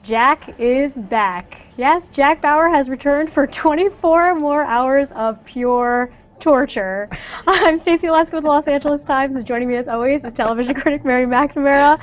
Jack is back. Yes, Jack Bauer has returned for 24 more hours of pure torture. I'm Stacey Lesko with the Los Angeles Times, and joining me as always is television critic Mary McNamara.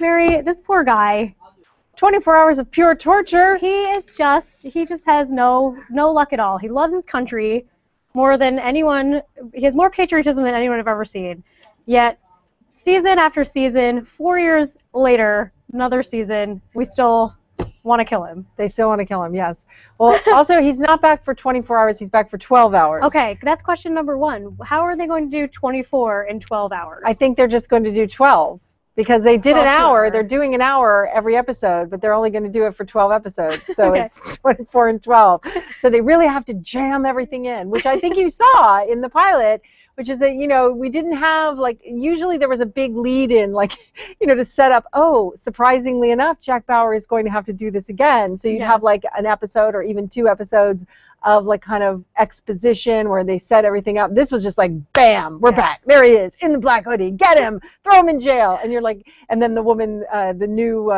Mary, this poor guy. 24 hours of pure torture. He just has no luck at all. He loves his country more than anyone. He has more patriotism than anyone I've ever seen. Yet, season after season, 4 years later, another season, we still want to kill him. They still want to kill him, yes. Well, also, he's not back for 24 hours. He's back for 12 hours. Okay, that's question number one. How are they going to do 24 in 12 hours? I think they're just going to do 12 because they did an hour. Sure. They're doing an hour every episode, but they're only going to do it for 12 episodes. So Okay. It's 24 and 12. So they really have to jam everything in, which I think you saw in the pilot, which is that, we didn't have, usually there was a big lead in, to set up, oh, surprisingly enough, Jack Bauer is going to have to do this again. So you'd have, an episode or even 2 episodes of, kind of exposition where they set everything up. This was just bam, we're back. There he is, in the black hoodie. Get him, throw him in jail. And you're and then the woman, the new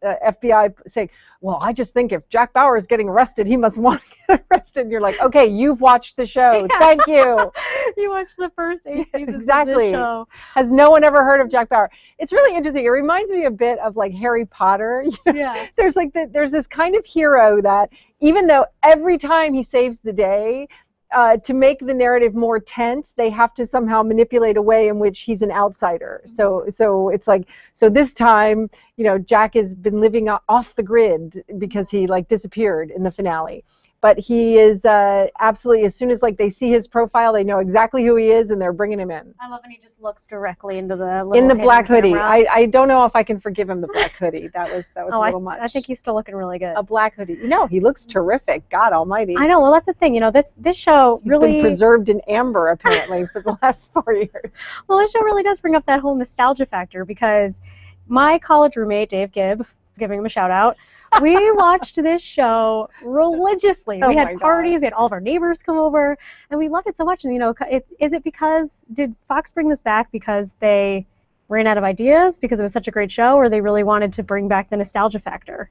FBI saying, well, I just think if Jack Bauer is getting arrested, he must want to get arrested. And you're like, okay, you've watched the show. Yeah. Thank you. You watched the first 8 seasons Exactly. of this show. Has no one ever heard of Jack Bauer? It's really interesting. It reminds me a bit of Harry Potter. Yeah. There's there's this kind of hero that even though every time he saves the day, to make the narrative more tense, they have to somehow manipulate a way in which he's an outsider. So it's so this time, Jack has been living off the grid because he disappeared in the finale. But he is absolutely, as soon as they see his profile, they know exactly who he is, and they're bringing him in. I love when he just looks directly into the Black hoodie. Camera. I don't know if I can forgive him the black hoodie. That was a little much. I think he's still looking really good. A black hoodie. He looks terrific. God Almighty. I know. Well, that's the thing. This show He's really been preserved in amber apparently for the last 4 years. Well, this show really does bring up that whole nostalgia factor because my college roommate Dave Gibb, giving him a shout out. We watched this show religiously. We had parties, we had all of our neighbors come over, and we loved it so much. And did Fox bring this back because they ran out of ideas, because it was such a great show, or they really wanted to bring back the nostalgia factor?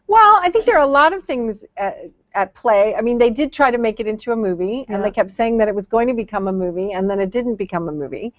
Well, I think there are a lot of things at play. I mean, they did try to make it into a movie, and they kept saying that it was going to become a movie, and then it didn't become a movie.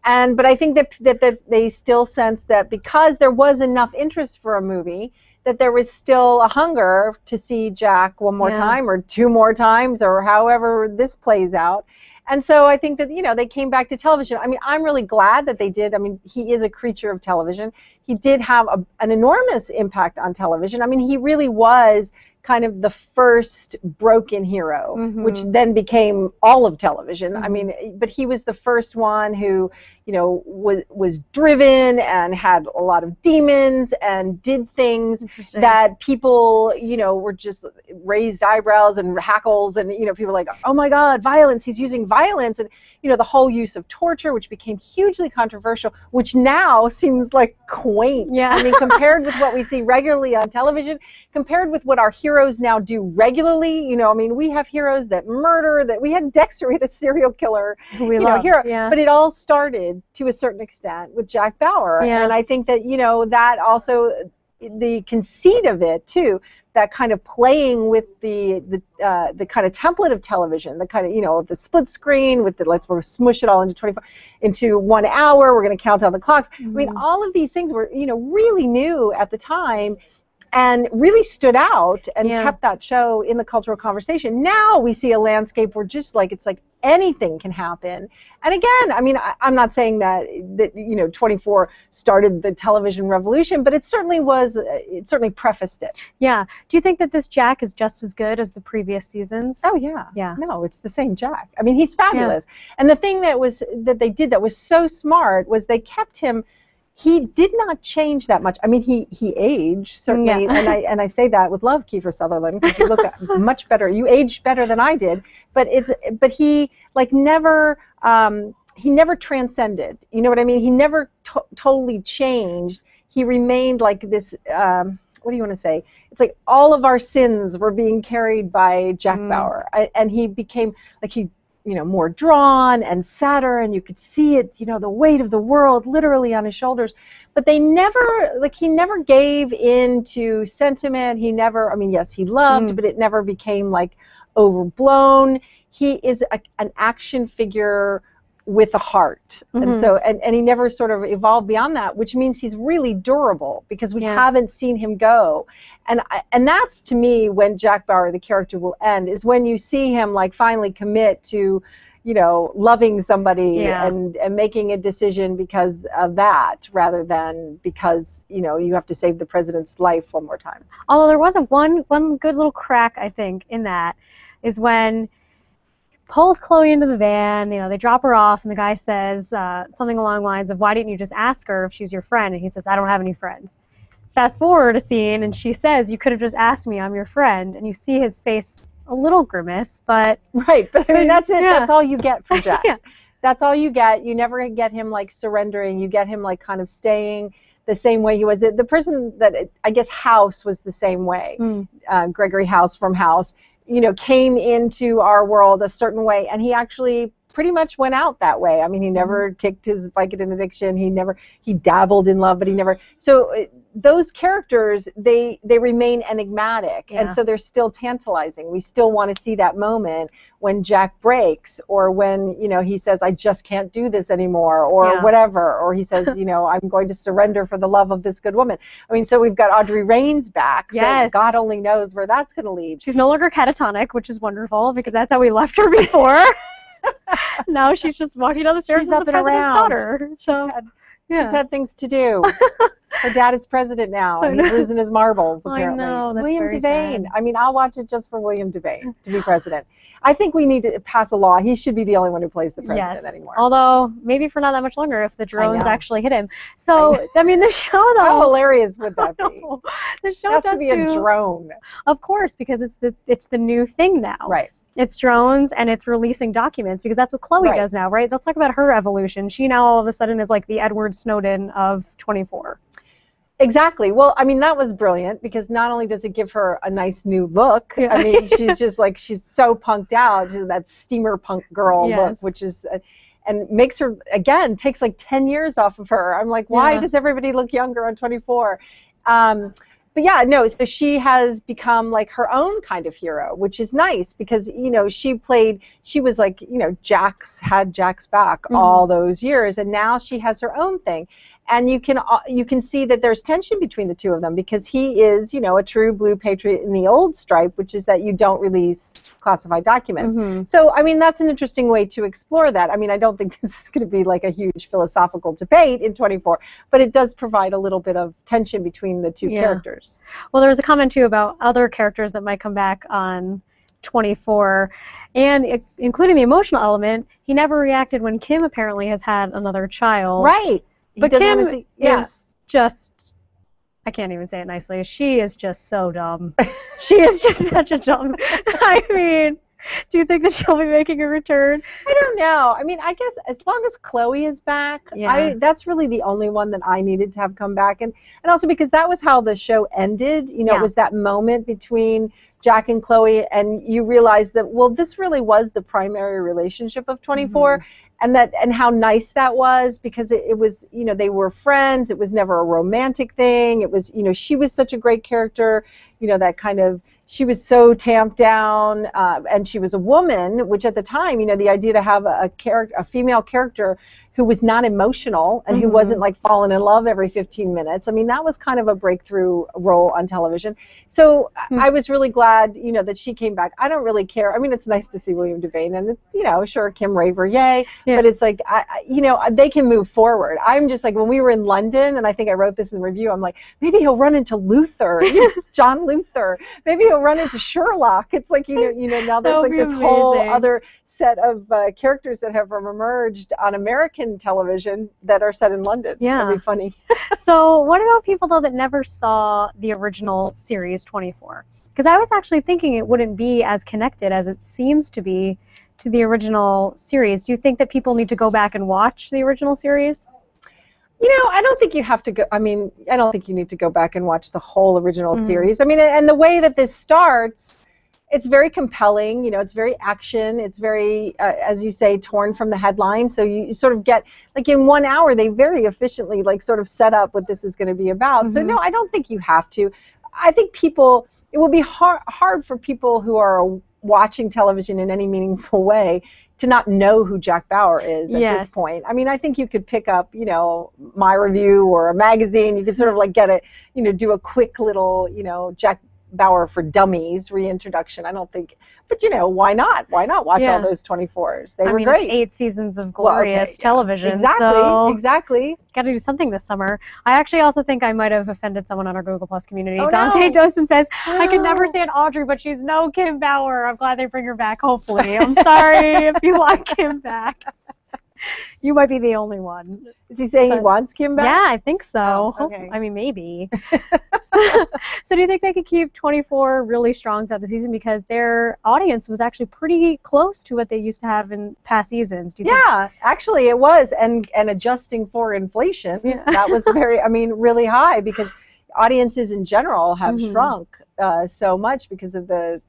But I think that they still sensed that because there was enough interest for a movie, that there was still a hunger to see Jack one more time or 2 more times or however this plays out. And so I think that, they came back to television. I mean, I'm really glad that they did. I mean, he is a creature of television. He did have an enormous impact on television. I mean, he really was kind of the first broken hero, which then became all of television. I mean, but he was the first one who, was driven and had a lot of demons and did things that people, were just raised eyebrows and hackles, and people were like, oh my God, violence! He's using violence, and the whole use of torture, which became hugely controversial, which now seems quaint. Yeah. I mean, compared with what we see regularly on television, compared with what our heroes now do regularly. I mean, we have heroes that murder. That we had Dexter, we had a serial killer, we love, hero. Yeah. But it all started to a certain extent with Jack Bauer, and I think that that also the conceit of it too, that kind of playing with the kind of template of television, the kind of the split screen with we'll smush it all into 1 hour. We're going to count down the clocks. I mean, all of these things were really new at the time, and really stood out and kept that show in the cultural conversation. Now we see a landscape where just it's anything can happen. And again, I mean, I'm not saying that 24 started the television revolution, but it certainly prefaced it. Yeah. Do you think that this Jack is just as good as the previous seasons? Oh yeah. Yeah. No, it's the same Jack. I mean, he's fabulous. Yeah. And the thing that they did that was so smart was they kept him. He did not change that much. I mean, he aged certainly, and I say that with love, Kiefer Sutherland, because you look much better. You aged better than I did, but he never he never transcended. You know what I mean? He never totally changed. He remained this. What do you want to say? It's all of our sins were being carried by Jack Bauer, and he became he more drawn and sadder, and you could see it, the weight of the world literally on his shoulders. But they never, he never gave in to sentiment. He never, yes, he loved, but it never became like overblown. He is an action figure with a heart. And so, and he never sort of evolved beyond that, which means he's really durable, because we haven't seen him go. And that's, to me, when Jack Bauer, the character, will end, is when you see him like finally commit to, loving somebody and making a decision because of that, rather than because, you have to save the president's life one more time. Although there was one good little crack, I think, in that, is when pulls Chloe into the van, they drop her off, and the guy says something along the lines of, why didn't you just ask her if she's your friend? And he says, I don't have any friends. Fast forward a scene, and she says, you could have just asked me, I'm your friend. And you see his face a little grimace, but... Right, but that's it. Yeah. That's all you get from Jack. That's all you get. You never get him like surrendering. You get him like kind of staying the same way he was. The person that, I guess, House was the same way. Gregory House from House. Came into our world a certain way, and he actually pretty much went out that way. He never kicked his Vicodin addiction. He dabbled in love, but he never. So those characters, they remain enigmatic, and so they're still tantalizing. We still want to see that moment when Jack breaks, or when he says, I just can't do this anymore, or whatever, or he says, I'm going to surrender for the love of this good woman. So we've got Audrey Raines back. So God only knows where that's going to lead. She's no longer catatonic, which is wonderful, because that's how we left her before. Now she's just walking down the stairs with the president's daughter. So she's had things to do. Her dad is president now, and he's losing his marbles, apparently. I know, that's William very Devane. sad. I'll watch it just for William Devane to be president. I think we need to pass a law. He should be the only one who plays the president anymore. Although, maybe for not that much longer if the drones actually hit him. So, the show, though... How hilarious would that be? The show has to be a drone. Of course, because it's the new thing now. Right. It's drones, and it's releasing documents, because that's what Chloe does now, right? Let's talk about her evolution. She now all of a sudden is like the Edward Snowden of 24. Exactly. Well, that was brilliant, because not only does it give her a nice new look, she's just like, she's so punked out, she's that steamer punk girl look, which is, and makes her, again, takes like 10 years off of her. I'm like, why does everybody look younger on 24? But yeah, no, so she has become like her own kind of hero, which is nice, because, she was like, had Jack's back all those years, and now she has her own thing. And you can see that there's tension between the two of them, because he is, a true blue patriot in the old stripe, which is that you don't release classified documents. So, that's an interesting way to explore that. I don't think this is going to be like a huge philosophical debate in 24, but it does provide a little bit of tension between the two characters. Well, there was a comment, too, about other characters that might come back on 24, and including the emotional element. He never reacted when Kim apparently has had another child. Right. But Kim is just, I can't even say it nicely, she is just so dumb. She is just such a dumb, do you think that she'll be making a return? I don't know. I guess as long as Chloe is back, that's really the only one that I needed to have come back. And also because that was how the show ended. It was that moment between Jack and Chloe, and you realize that, well, this really was the primary relationship of 24. And how nice that was, because it was, they were friends. It was never a romantic thing. It was, she was such a great character, that kind of, she was so tamped down, and she was a woman, which at the time, the idea to have a female character who was not emotional and who wasn't like falling in love every 15 minutes. That was kind of a breakthrough role on television. So I was really glad, that she came back. I don't really care. It's nice to see William Devane, and sure, Kim Raver, yay. But it's like, they can move forward. I'm just like, when we were in London, and I think I wrote this in the review, I'm like, maybe he'll run into Luther, John Luther. Maybe he'll run into Sherlock. It's like, now there's like this whole other set of characters that have emerged on American television that are set in London. Yeah. That'd be funny. So what about people, though, that never saw the original series 24? Because I was actually thinking it wouldn't be as connected as it seems to be to the original series. Do you think that people need to go back and watch the original series? I don't think you have to go. I don't think you need to go back and watch the whole original series. And the way that this starts, It's very compelling, you know, it's very action, it's very, as you say, torn from the headline. So you sort of get, like in 1 hour, they very efficiently like sort of set up what this is going to be about. So no, I don't think you have to. I think people, it will be hard for people who are watching television in any meaningful way to not know who Jack Bauer is at this point. I mean, I think you could pick up, you know, My Review or a magazine. You could sort of like get it, you know, do a quick little, you know, Jack Bauer for Dummies reintroduction. I don't think, but you know, why not? Why not watch all those 24s? They were great. It's 8 seasons of glorious television. Exactly. Got to do something this summer. I actually also think I might have offended someone on our Google Plus community. Dante Dosen says, I could never stand Audrey, but she's no Kim Bauer. I'm glad they bring her back, hopefully. I'm sorry if you want Kim back. You might be the only one. Is he saying he wants Kim back? Yeah, I think so. Oh, okay. I mean, maybe. So do you think they could keep 24 really strong throughout the season because their audience was actually pretty close to what they used to have in past seasons? Do you think? Actually it was, and adjusting for inflation, that was very, I mean, really high because audiences in general have shrunk so much because of the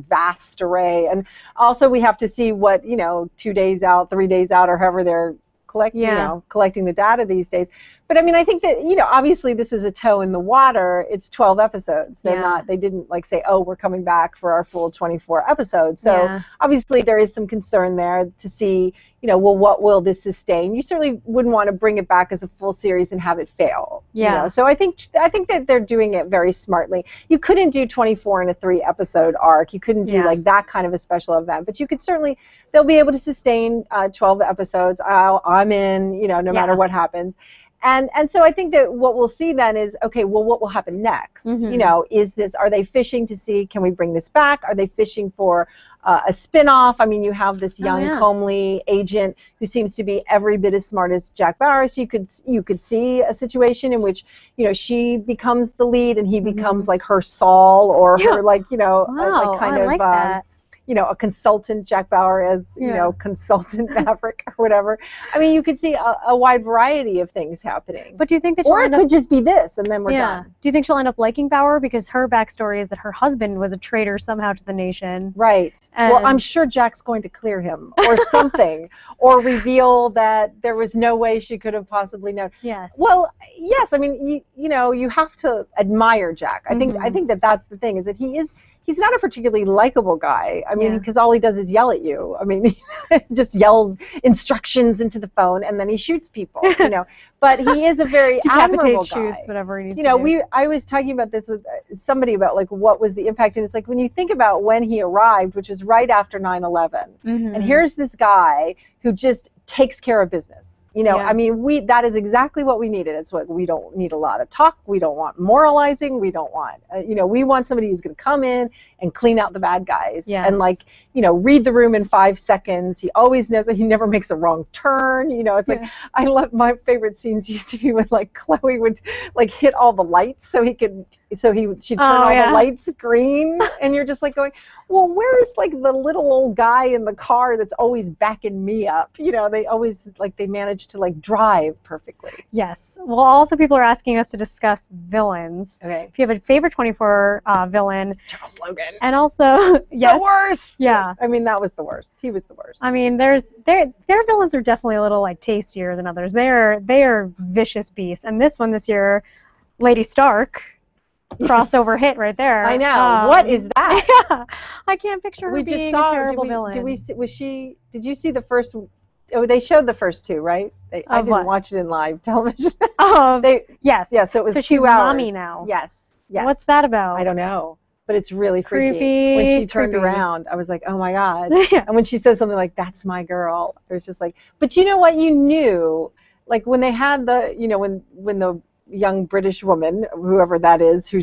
vast array. And also we have to see what, you know, 2 days out, 3 days out, or however they're collecting the data these days. But I mean, I think that, you know, obviously this is a toe in the water. It's 12 episodes. They're not, they didn't like say, oh, we're coming back for our full 24 episodes. So obviously there is some concern there to see, you know, well, what will this sustain? You certainly wouldn't want to bring it back as a full series and have it fail. You know? So I think that they're doing it very smartly. You couldn't do 24 in a 3-episode arc. You couldn't do like that kind of a special event, but you could certainly, they'll be able to sustain 12 episodes. I'm in, you know, no matter what happens. And so I think that what we'll see then is, okay, well, what will happen next? You know, is this, are they fishing to see, can we bring this back? Are they fishing for a spin-off? I mean, you have this young, comely agent who seems to be every bit as smart as Jack Bauer. So you could see a situation in which, you know, she becomes the lead and he becomes like her Saul or her, like, you know, like kind of that. You know, a consultant Jack Bauer as, you know, consultant Maverick or whatever. I mean, you could see a wide variety of things happening. But do you think that or it could just be this and then we're done. Do you think she'll end up liking Bauer because her backstory is that her husband was a traitor somehow to the nation? Right. And well, I'm sure Jack's going to clear him or something or reveal that there was no way she could have possibly known. Yes. Well, yes. I mean, you know, you have to admire Jack. I think that that's the thing is that he's not a particularly likable guy. I mean, because all he does is yell at you. I mean, he just yells instructions into the phone and then he shoots people, you know. But he is a very admirable guy. Shoots, whatever he needs you know, to do. I was talking about this with somebody about like what was the impact, and it's like when you think about when he arrived, which was right after 9/11, and here's this guy who just takes care of business. You know, I mean, that is exactly what we needed. It's what we don't need a lot of talk. We don't want moralizing. We don't want, you know, we want somebody who's going to come in and clean out the bad guys and like, you know, read the room in 5 seconds. He always knows that he never makes a wrong turn. You know, it's like, I love, my favorite scenes used to be when like Chloe would like hit all the lights she'd turn all the lights green. And you're just like going, well, where's like the little old guy in the car that's always backing me up? You know, they always like, they manage to like drive perfectly. Yes. Well, also people are asking us to discuss villains. Okay. If you have a favorite 24 villain. Charles Logan. And also, the worst. Yeah. I mean, that was the worst. He was the worst. I mean, their villains are definitely a little like tastier than others. They are vicious beasts. And this one this year, Lady Stark. Crossover hit right there. I know. What is that? Yeah, I can't picture her being a terrible villain. Did you see the first? Oh, they showed the first 2, right? I didn't watch it in live television. Yes. Yes. So it was so 2 she's hours. Mommy now. Yes. Yes. What's that about? I don't know, but it's really creepy. Freaky. When she turned around, I was like, oh my God. And when she says something like, "That's my girl," it was just like. But you know what? You knew, like when they had the, you know, when the young British woman, whoever that is,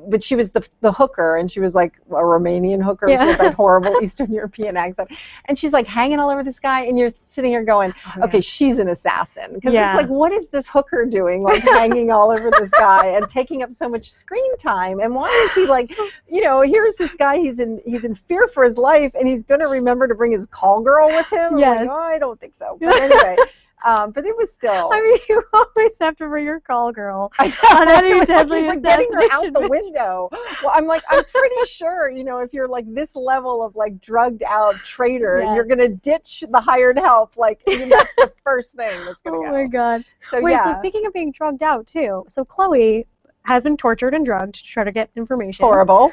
but she was the hooker, and she was like a Romanian hooker. She had that horrible Eastern European accent, and she's like hanging all over this guy, and you're sitting here going, okay, she's an assassin, because it's like, what is this hooker doing, like hanging all over this guy and taking up so much screen time, and why is he like, you know, here's this guy, he's in fear for his life, and he's gonna remember to bring his call girl with him. I'm like, oh, I don't think so, but anyway. But it was still. I mean, you always have to bring your call girl. I On know. any It was like deadly he's like getting her out the assassination window. Well, I'm like, I'm pretty sure, if you're like this level of like drugged out traitor, and you're Yes. gonna ditch the hired help, like that's the first thing that's gonna Oh go. my God. So Wait, yeah, so speaking of being drugged out too, so Chloe has been tortured and drugged to try to get information. horrible.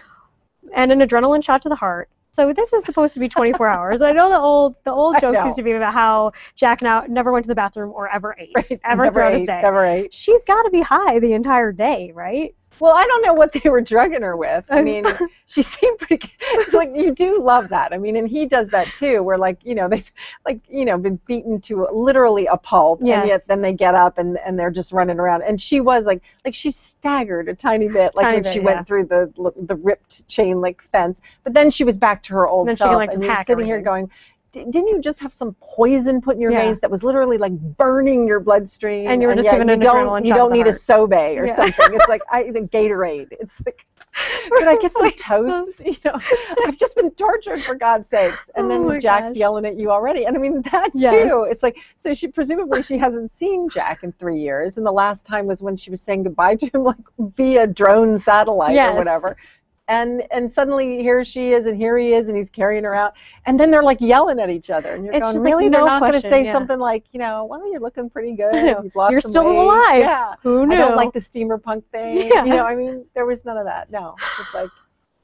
And an adrenaline shot to the heart. So this is supposed to be 24 hours. I know the old I jokes know. used to be about how Jack now never went to the bathroom or ever ate, Right. ever Never throughout his ate, day. never ate. She's got to be high the entire day, right? Well, I don't know what they were drugging her with. I mean, she seemed pretty. It's like you do love that. I mean, and he does that too, where they've been beaten to literally a pulp, Yes. and yet then they get up and they're just running around. And she was like she staggered a tiny bit, like when she went through the ripped chain link fence. But then she was back to her old then self, she can, like, and just you're hack sitting here everything. going, didn't you just have some poison put in your Yeah. veins that was literally like burning your bloodstream? And you were just given an adrenaline you shot don't to the need a heart. Sobe or Yeah. something. It's like the Gatorade. It's like, could I get some toast? I've just been tortured, for God's sakes. And Oh my then Jack's gosh. yelling at you already. And I mean that too. Yes. It's like, so she presumably she hasn't seen Jack in 3 years, and the last time was when she was saying goodbye to him like via drone satellite Yes. or whatever. And suddenly here she is, and here he is, and he's carrying her out, and then they're like yelling at each other, and you're It's going, just like, really? no They're not going to question, say yeah. something like, well, you're looking pretty good. know. You've lost You're some still weight. alive. Yeah. Who knew? I don't like the steamer punk thing. Yeah. I mean, there was none of that. No, it's just like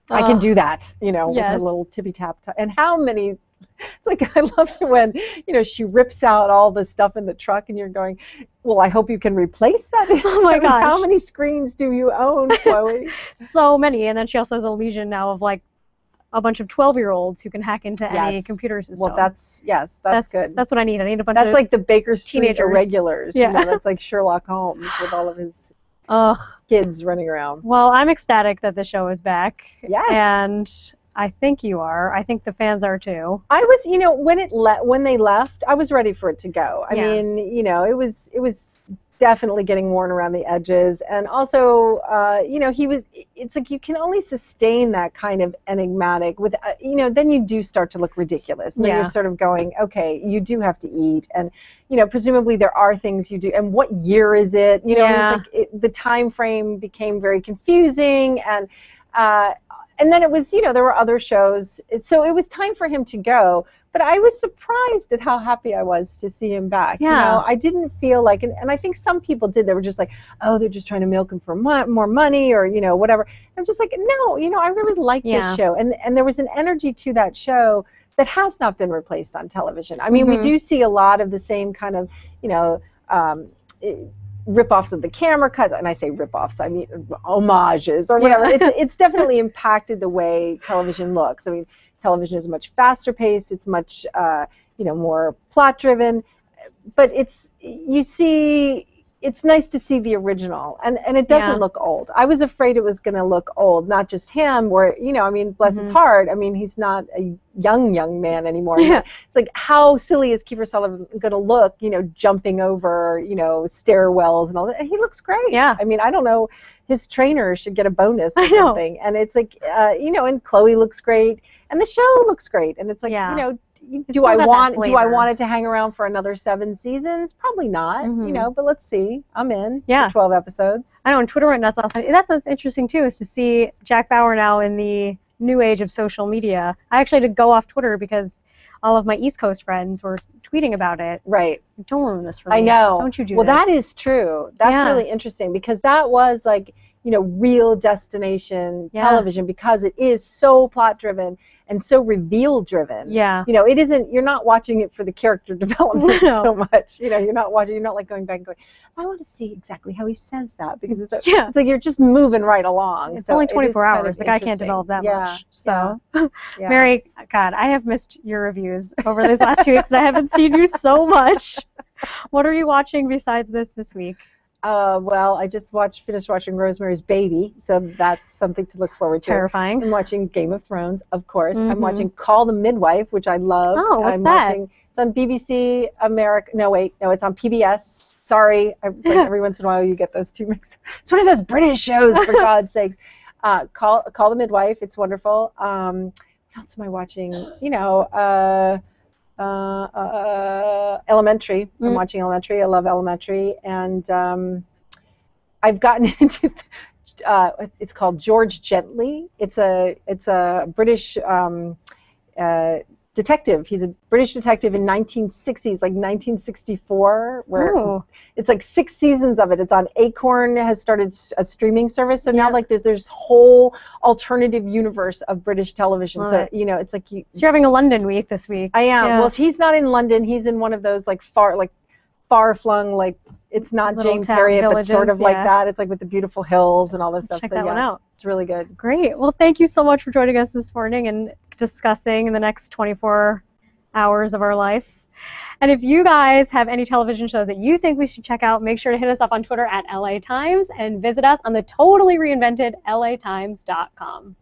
I can do that. With her Yes. little tippy tap. And how many? It's like I loved it when she rips out all the stuff in the truck, and you're going, well, I hope you can replace that. Oh my gosh. How many screens do you own, Chloe? So many. And then she also has a legion now of like a bunch of 12-year-olds who can hack into any Yes. computer system. Well, that's good. That's what I need. I need a bunch That's of like the Baker Street teenagers. irregulars. Yeah. That's like Sherlock Holmes with all of his Ugh. kids running around. Well, I'm ecstatic that the show is back. Yes. And I think you are. I think the fans are too. I was, when they left, I was ready for it to go. I Yeah. mean, it was definitely getting worn around the edges, and also, it's like you can only sustain that kind of enigmatic with, then you do start to look ridiculous. And then Yeah. you're sort of going, okay, you do have to eat, and presumably there are things you do, and what year is it? Yeah. It's like the time frame became very confusing, and then it was, there were other shows, so it was time for him to go. But I was surprised at how happy I was to see him back. Yeah. I didn't feel like, and I think some people did. They were just like, oh, they're just trying to milk him for more money, or whatever. I'm just like, no, I really like this show, and there was an energy to that show that has not been replaced on television. I mean, we do see a lot of the same kind of, rip-offs of the camera cuts, and I say rip-offs, I mean homages or whatever. Yeah. It's definitely impacted the way television looks. I mean, television is much faster paced. It's much more plot driven, but it's nice to see the original, and it doesn't look old. I was afraid it was going to look old, not just him, where I mean, bless his heart. I mean, he's not a young man anymore. Yeah. It's like, how silly is Kiefer Sutherland going to look, jumping over, stairwells and all that? And he looks great. Yeah. I mean, I don't know, his trainer should get a bonus or I know. something. And it's like, and Chloe looks great, and the show looks great. And it's like, do I want it to hang around for another 7 seasons? Probably not, but let's see. I'm in. Yeah. For 12 episodes. I know, and Twitter went nuts last night. That's what's interesting too, is to see Jack Bauer now in the new age of social media. I actually had to go off Twitter because all of my East Coast friends were tweeting about it. Right. Don't ruin this for me. I know. Don't you do well, this. that is true. That's really interesting, because that was like, real destination television, because it is so plot driven and so reveal driven. Yeah. It isn't, you're not watching it for the character development No. so much. You're not like going back and going, I want to see exactly how he says that, because it's like you're just moving right along. It's So only it is 24 kind hours. of The guy can't interesting. develop that much. So, Yeah. Mary, God, I have missed your reviews over these last 2 weeks. I haven't seen you so much. What are you watching besides this week? Well, I just finished watching Rosemary's Baby, so that's something to look forward to. Terrifying. I'm watching Game of Thrones, of course. I'm watching Call the Midwife, which I love. Oh, what's I'm that? Watching, it's on BBC America. No, it's on PBS. Sorry, it's like every once in a while you get those two mixed up. It's one of those British shows, for God's sakes. Call the Midwife. It's wonderful. What else am I watching? Elementary. I'm watching Elementary. I love Elementary, and I've gotten into. It's called George Gently. It's a British detective. He's a British detective in 1960s, like 1964, where it's like 6 seasons of it. It's on Acorn. Has started a streaming service, so now like there's whole alternative universe of British television. So you know, it's like so you're having a London week this week. I am. Yeah. Well, he's not in London. He's in one of those like far-flung, like it's not Little James Harriet, villages, but sort of like that. It's like with the beautiful hills and all this stuff. Check so that one out. It's really good. Great. Well, thank you so much for joining us this morning and discussing the next 24 hours of our life. And if you guys have any television shows that you think we should check out, make sure to hit us up on Twitter at LA Times and visit us on the totally reinvented latimes.com.